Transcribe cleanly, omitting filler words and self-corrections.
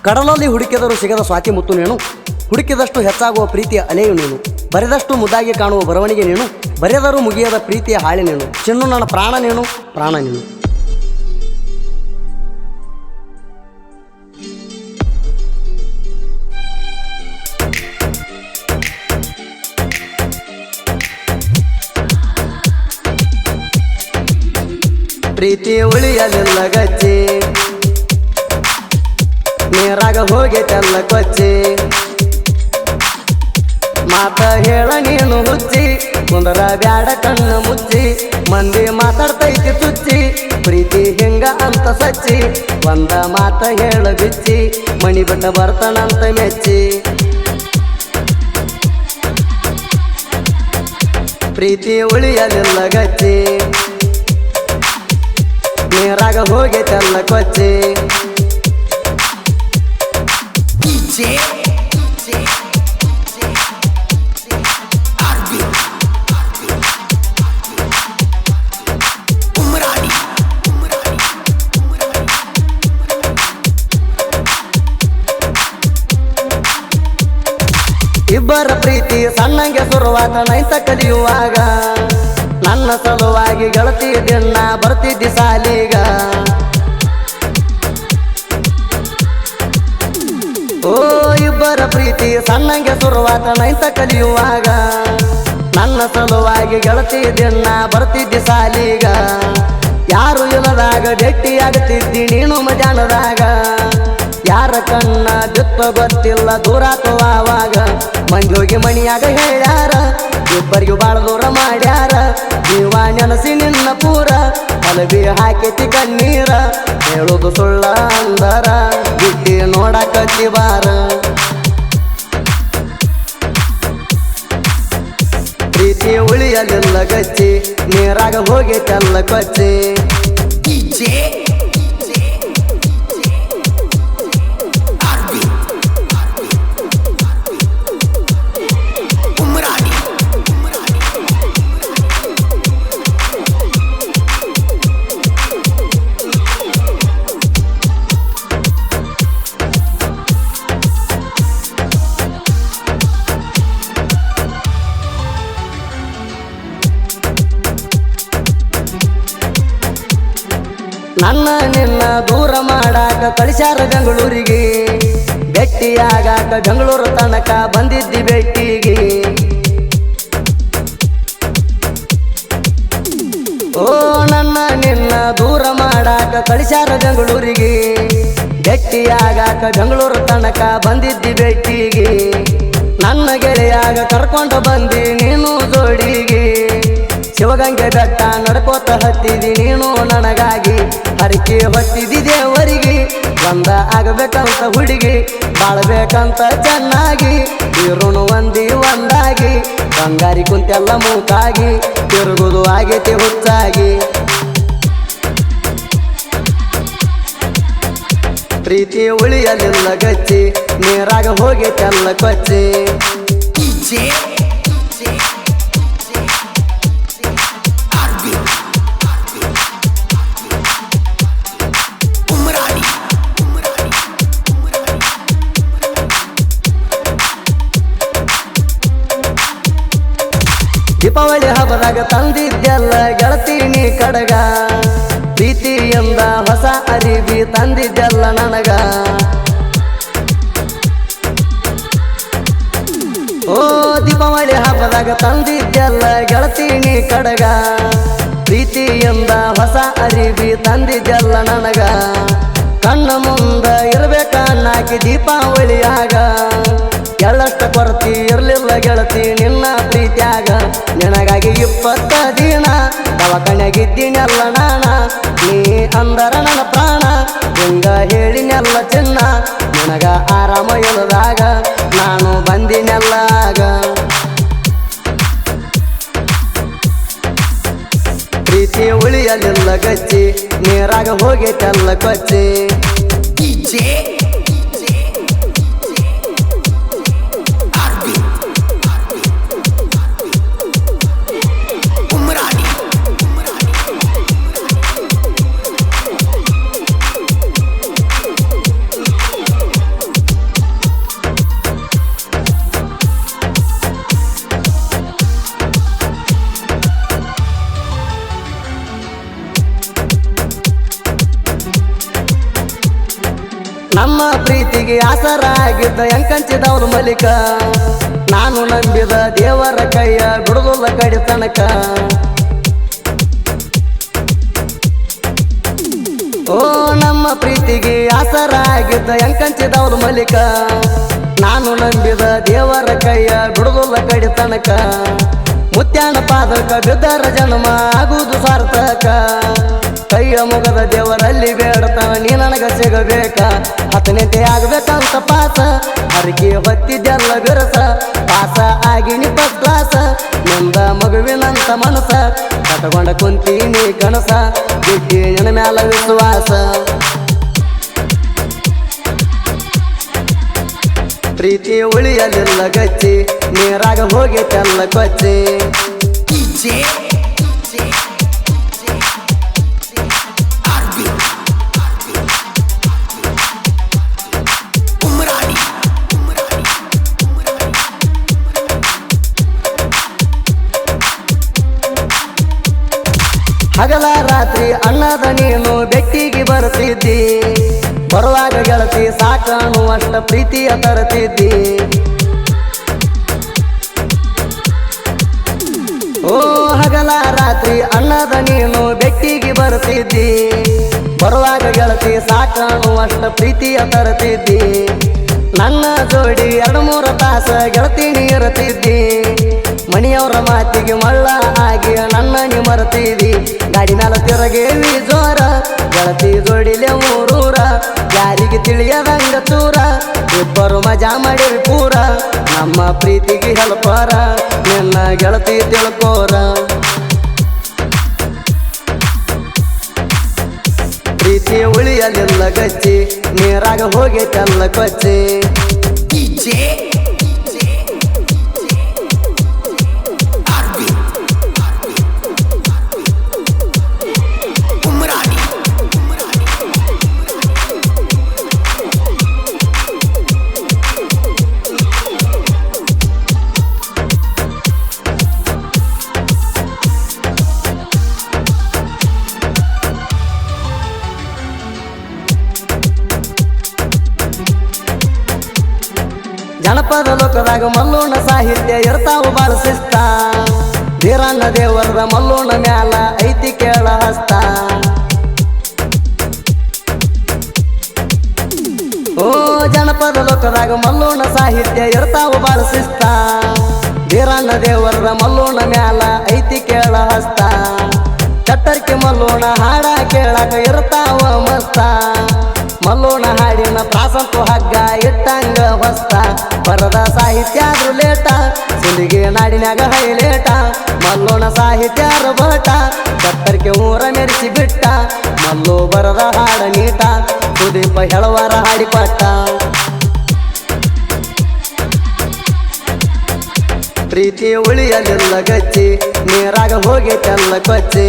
ಕಡಲಲ್ಲಿ ಹುಡುಕಿದರೂ ಸಿಗದ ಸ್ವಾತಿ ಮುತ್ತು ನೀನು, ಹುಡುಕಿದಷ್ಟು ಹೆಚ್ಚಾಗುವ ಪ್ರೀತಿಯ ಅಲೆಯು ನೀನು, ಬರೆದಷ್ಟು ಮುದ್ದಾಗಿ ಕಾಣುವ ಬರವಣಿಗೆ ನೀನು, ಬರೆದರೂ ಮುಗಿಯದ ಪ್ರೀತಿಯ ಹಾಳೆ ನೀನು, ಚಿನ್ನು ನನ್ನ ಪ್ರಾಣ ನೀನು, ಪ್ರಾಣ ನೀನು. ಪ್ರೀತಿ ಉಳಿಯಲಿಲ್ಲ ಗಚ್ಚಿ, ನೀರಾಗ ಹೋಗೈತೆಲ್ಲ ಕೊಚ್ಚಿ, ಮಾತ ಹೇಳ ನೀನು ಹುಚ್ಚಿ, ಕುಂದರ ಬ್ಯಾಡ ಕಣ್ಣು ಮುಚ್ಚಿ, ಮಂದಿ ಮಾತಾಡ್ತೈತಿ ಚುಚ್ಚಿ, ಪ್ರೀತಿ ಹಿಂಗ ಅಂತ ಸಚ್ಚಿ, ಒಂದ ಮಾತ ಹೇಳ ಬಿಚ್ಚಿ, ಮಣಿ ಬಿಟ್ಟ ಬರ್ತಾನಂತ ಮೆಚ್ಚಿ. ಪ್ರೀತಿ ಉಳಿಯಲಿಲ್ಲ ಗಚ್ಚಿ, ನೀರಾಗ ಹೋಗೈತೆಲ್ಲ ಕೊಚ್ಚಿ. ಇಬ್ಬರ ಪ್ರೀತಿ ಸಣ್ಣಂಗೆ ಶುರುವಾತ ನೈತ ಕಲಿಯುವಾಗ, ನನ್ನ ಸಲುವಾಗಿ ಗೆಳತಿ ದಿನ ಬರ್ತಿದ್ದಿ ಸಾಲಿಗ. ಓ ಇಬ್ಬರ ಪ್ರೀತಿ ಸಣ್ಣಂಗೆ ಶುರುವಾತ ನೈತ ಕಲಿಯುವಾಗ, ನನ್ನ ಸಲುವಾಗಿ ಗೆಳತಿ ದಿನ ಬರ್ತಿದ್ದಿ ಸಾಲಿಗ. ಯಾರು ಇಲ್ಲದಾಗ ಭೇಟಿಯಾಗುತ್ತಿದ್ದಿ ನೀನು ಮಧ್ಯಾಹ್ನದಾಗ, ಯಾರ ಕಣ್ಣ ಬಿತ್ತ ಗೊತ್ತಿಲ್ಲ ದೂರಾತು ಆವಾಗ. ಮಂಜೋಗಿ ಮಣಿಯಾಗ ಹೇಳ್ಯಾರ, ಇಬ್ಬರಿಗೂ ಬಾಳ ದೂರ ಮಾಡ್ಯಾರ, ಜೀವ ನೆನಸಿ ನಿನ್ನ ಪೂರ, ಅಲಬಿ ಹಾಕೈತಿ ಕಣ್ಣೀರ, ಹೇಳುದು ಸುಳ್ಳ ಅಂದರ ಬಿಟ್ಟಿ ನೋಡಕತ್ತಿ ಬಾರ. ಪ್ರೀತಿ ಉಳಿಯಲಿಲ್ಲ ಗಚ್ಚಿ, ನೀರಾಗ ಹೋಗೈತೆಲ್ಲ ಕೊಚ್ಚಿ. ನನ್ನ ನಿನ್ನ ದೂರ ಮಾಡಾಕ ಕಳಿಸ್ಯಾರ ಬೆಂಗಳೂರಿಗೆ, ಭೇಟಿಯಾಗಾಕ ಬೆಂಗಳೂರು ತನಕ ಬಂದಿದ್ದಿ ಭೇಟಿಗೆ. ಓ ನನ್ನ ನಿನ್ನ ದೂರ ಮಾಡಾಕ ಕಳಿಸ್ಯಾರ ಬೆಂಗಳೂರಿಗೆ, ಭೇಟಿಯಾಗಾಕ ಬೆಂಗಳೂರು ತನಕ ಬಂದಿದ್ದಿ ಭೇಟಿಗೆ. ನನ್ನ ಗೆಳೆಯಾಗ ಕರ್ಕೊಂಡು ಬಂದಿ ನೀನು ಜೋಡಿಗೆ, ಶಿವಗಂಗೆ ಬೆಟ್ಟ ನಡ್ಕೋತ ಹತ್ತಿದಿ ನೀನು ನನಗಾಗಿ, ಹರಿಕೆ ಹೊತ್ತಿದಿ ದೇವರಿಗೆ, ಒಂದ ಆಗಬೇಕಂತ ಹುಡುಗಿ, ಬಾಳ್ಬೇಕಂತ ಚೆನ್ನಾಗಿ, ಇರುಣು ಒಂದಿ ಒಂದಾಗಿ, ಬಂಗಾರಿ ಕುಂತೆಲ್ಲ ಮೂಕಾಗಿ, ತಿರುಗುದು ಆಗೈತಿ ಹುಚ್ಚಾಗಿ. ಪ್ರೀತಿ ಉಳಿಯಲಿಲ್ಲ ಗಚ್ಚಿ, ನೀರಾಗ ಹೋಗೈತೆಲ್ಲ ಕೊಚ್ಚಿ. ದೀಪಾವಳಿ ಹಬ್ಬದಾಗ ತಂದಿದ್ದೆಲ್ಲ ಗೆಳತಿ ನೀ ಕಡಗ, ಪ್ರೀತಿಯಿಂದ ಹೊಸ ಅರಿವಿ ತಂದಿದ್ದೆಲ್ಲ ನನಗ. ಓ ದೀಪಾವಳಿ ಹಬ್ಬದಾಗ ತಂದಿದ್ದೆಲ್ಲ ಗೆಳತಿ ನೀ ಕಡಗ, ಪ್ರೀತಿಯಿಂದ ಹೊಸ ಅರಿವಿ ತಂದಿದ್ದೆಲ್ಲ ನನಗ. ಕಣ್ಣ ಮುಂದ ಇರ್ಬೇಕನ್ನಾಕಿ ದೀಪಾವಳಿಯಾಗ, ಎಳ್ಳಷ್ಟ ಕೊರತಿ ಇರ್ಲಿಲ್ಲ ಗೆಳತಿ ನಿನ್ನ ಪ್ರೀತ್ಯಾಗ. ನಿನಗಾಗಿ 20 ದಿನ ದವಾಖಾನ್ಯಾಗಿದ್ದೀನೆಲ್ಲ ನಾನ, ನೀ ಅಂದರ ನನ್ನ ಪ್ರಾಣ, ಹಿಂಗ ಹೇಳಿನೆಲ್ಲ ಚಿನ್ನ, ನಿನಗ ಆರಾಮ ಇಲ್ಲದಾಗ ನಾನು ಬಂದಿನೆಲ್ಲಾಗ. ಪ್ರೀತಿ ಉಳಿಯಲಿಲ್ಲ ಗಚ್ಚಿ, ನೀರಾಗ ಹೋಗೈತೆಲ್ಲ ಕೊಚ್ಚಿ. ನಮ್ಮ ಪ್ರೀತಿಗೆ ಆಸರಾಗಿದ್ದ ಎಂಕಂಚಿದವನು ಮಲಿಕ ನಾನು ನಂಬಿದ ದೇವರ ಕೈಯ ಬಿಡುದಿಲ್ಲ ಕಡಿತನಕ ಓ ನಮ್ಮ ಪ್ರೀತಿಗೆ ಆಸರಾಗಿದ್ದ ಎಂಕಂಚಿದವನು ಮಲಿಕ ನಾನು ನಂಬಿದ ದೇವರ ಕೈಯ ಬಿಡುದಿಲ್ಲ ಕಡಿತನಕ ಮುತ್ಯಾನ ಪಾದಕ ಬಿದ್ದರ ಜನ್ಮ ಆಗುವುದು ಸಾರ್ಥಕ ಕೈಯ ಮುಗದ ದೇವರಲ್ಲಿ ಬೇಡತನ ನೀ ನನಗ ಸಿಗಬೇಕ ಹತ್ತನೇತೆ ಆಗ್ಬೇಕಂತ ಪಾಸ ಹರಕೆ ಹೊತ್ತಿದ್ದೆಲ್ಲ ಬಿರಸ ಪಾಸ ಆಗಿ ನೀ ಫಸ್ಟ್ ಕ್ಲಾಸ ನಿಂದ ಮಗುವಿನಂತ ಮನಸ ಕಟ್ಕೊಂಡ ಕುಂತೀನಿ ಕನಸ ಬಿಟ್ಟಿ ನಿನ್ನ ಮ್ಯಾಲ ವಿಶ್ವಾಸ ಪ್ರೀತಿ ಉಳಿಯಲಿಲ್ಲ ಗಚ್ಚಿ ನೀರಾಗ ಹೋಗಿ ತೆಲ್ಲ ಕೊಚ್ಚಿ ಹಗಲ ರಾತ್ರಿ ಅನ್ನದ ನೀನು ಬೆಟ್ಟಿಗೆ ಬರ್ತಿದ್ದಿ ಬರುವಾಗ ಗೆಳತಿ ಸಾಕಾನು ಅಷ್ಟ ಪ್ರೀತಿಯ ತರತಿದ್ದಿ ಓ ಹಗಲ ರಾತ್ರಿ ಅನ್ನದ ನೀನು ಬೆಟ್ಟಿಗೆ ಬರ್ತಿದ್ದಿ ಬರುವಾಗ ಗೆಳತಿ ಸಾಕಾನು ಅಷ್ಟ ಪ್ರೀತಿಯ ತರತಿದ್ದಿ ನನ್ನ ಜೋಡಿ 2-3 ತಾಸ ಗೆಳತಿ ನೀರತಿದ್ದಿ ಮಣಿಯವರ ಮಾತಿಗೆ ಮಳ್ಳ ಆಗಿ ನನ್ನ ನೀ ಮರತಿದ್ದಿ ಗಾಡಿ ಮ್ಯಾಲ ತಿರಗೇವಿ ಜೋರ ಗೆಳತಿ ಜೋಡಿಲೆ ಊರೂರ ಯಾರಿಗೆ ತಿಳಿಯದಂಗ ತೂರ ಇಬ್ಬರು ಮಜಾ ಮಾಡಿವಿ ಪೂರ ನಮ್ಮ ಪ್ರೀತಿಗೆ ಹೆಲ್ಪರ ನಿನ್ನ ಗೆಳತಿ ತಿಳ್ಕೋರ ಪ್ರೀತಿ ಉಳಿಯಲಿಲ್ಲ ಗಚ್ಚಿ ನೀರಾಗ ಹೋಗಿ ತೆಲ್ಲ ಕೊಚ್ಚಿ ಜನಪದ ಲೋಕದಾಗ ಮಲ್ಲೋಣ ಸಾಹಿತ್ಯ ಇರ್ತಾವು ಬಾಳ ಶಿಸ್ತ ಬೀರಣ್ಣ ದೇವರ ಮಲ್ಲೋಣ ಮ್ಯಾಲ ಐತಿ ಕೇಳ ಹಸ್ತ ಓ ಜನಪದ ಲೋಕದಾಗ ಮಲ್ಲೋಣ ಸಾಹಿತ್ಯ ಇರ್ತಾವು ಬಾಳ ಶಿಸ್ತ ಬೀರಣ್ಣ ದೇವರ ಮಲ್ಲೋಣ ಮ್ಯಾಲ ಐತಿ ಕೇಳ ಹಸ್ತ ಚಟ್ಟರ್ಕಿ ಮಲ್ಲೋಣ ಹಾಡ ಕೇಳಾಕ ಇರ್ತಾವ ಮಸ್ತ ಮಲ್ಲೋಣ ಹಾಡಿನ ಪ್ರಾಸಂತು ಹಗ್ಗ ಇಟ್ಟಂಗ ಹೊಸ್ತ ಬರದ ಸಾಹಿತ್ಯ ಆದ್ರೂ ಲೇಟ ಸಿಂದಿಗೆ ನಾಡಿನಾಗ ಹೈಲೇಟ ಮಲ್ಲೋಣ ಸಾಹಿತ್ಯ ಬಟ ಕತ್ತರ್ಕೆ ಊರ ಮೆರೆಸಿ ಬಿಟ್ಟ ಮಲ್ಲು ಬರದ ಹಾಡ ನೀಟ ಸುದೀಪ ಹೆಳವರ ಹಾಡಿಪಟ್ಟ ಪ್ರೀತಿ ಉಳಿಯಲಿಲ್ಲ ಗಚ್ಚಿ ನೀರಾಗ ಹೋಗಿ ತೆಲ್ಲ ಕೊಚ್ಚಿ